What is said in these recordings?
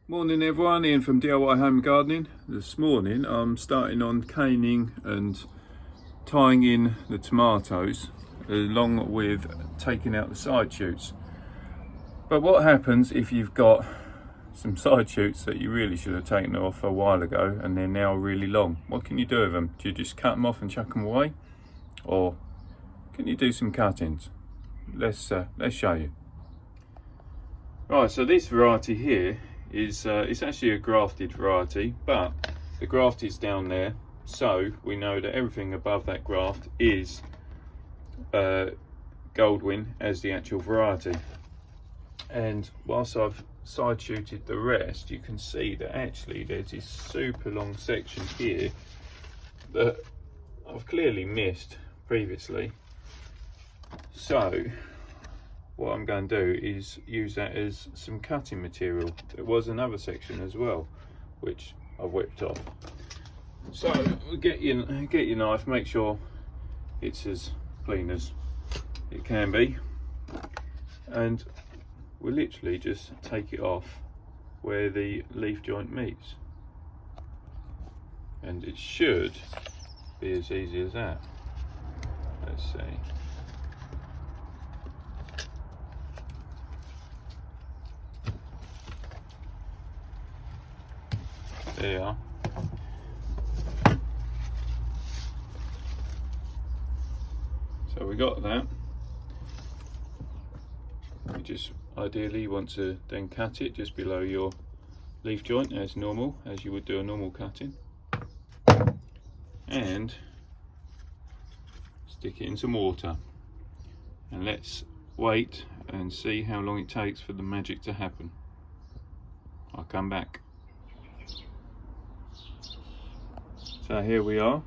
Morning everyone, Ian from DIY Home Gardening. This morning I'm starting on caning and tying in the tomatoes along with taking out the side shoots. But what happens if you've got some side shoots that you really should have taken off a while ago and they're now really long? What can you do with them? Do you just cut them off and chuck them away? Or can you do some cuttings? Let's show you. Right, so this variety here is it's actually a grafted variety, but the graft is down there, so we know that everything above that graft is Goldwyn as the actual variety. And whilst I've side shooted the rest, you can see that actually there's this super long section here that I've clearly missed previously. So what I'm going to do is use that as some cutting material. There was another section as well which I've whipped off. So get your knife, make sure it's as clean as it can be, and we'll literally just take it off where the leaf joint meets, and it should be as easy as that. Let's see. There you are. So we got that. You just ideally want to then cut it just below your leaf joint as normal, as you would do a normal cutting, and stick it in some water, and let's wait and see how long it takes for the magic to happen. I'll come back. So here we are,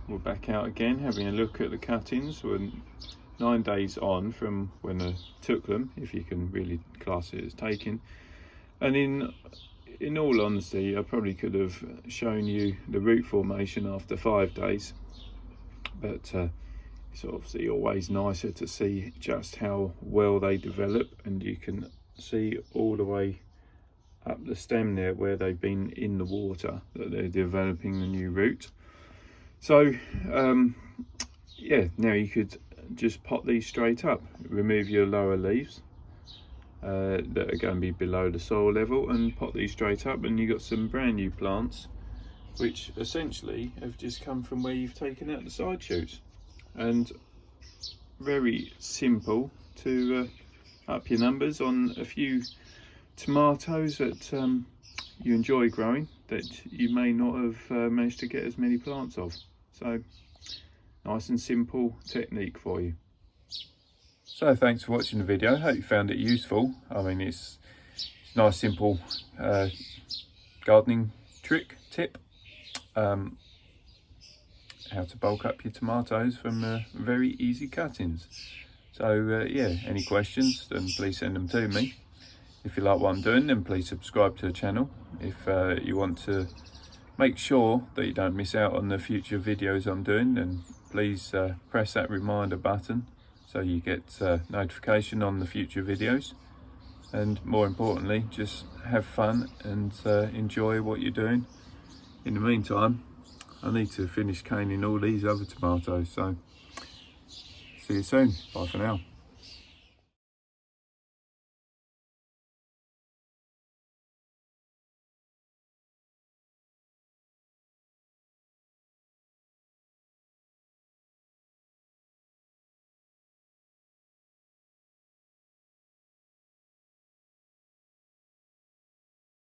we're back out again having a look at the cuttings. We're 9 days on from when I took them, if you can really class it as taking. And in all honesty, I probably could have shown you the root formation after 5 days, but it's obviously always nicer to see just how well they develop, and you can see all the way up the stem there where they've been in the water that they're developing the new root. So yeah, now you could just pot these straight up, remove your lower leaves that are going to be below the soil level, and pot these straight up, and you've got some brand new plants which essentially have just come from where you've taken out the side shoots. And very simple to up your numbers on a few tomatoes that you enjoy growing that you may not have managed to get as many plants of. So nice and simple technique for you. So thanks for watching the video. I hope you found it useful. I mean, it's a nice simple gardening tip, how to bulk up your tomatoes from very easy cuttings. So yeah, any questions, then please send them to me. If you like what I'm doing, then please subscribe to the channel. If you want to make sure that you don't miss out on the future videos I'm doing, then please press that reminder button so you get notification on the future videos. And more importantly, just have fun and enjoy what you're doing. In the meantime, I need to finish caning all these other tomatoes, so see you soon. Bye for now.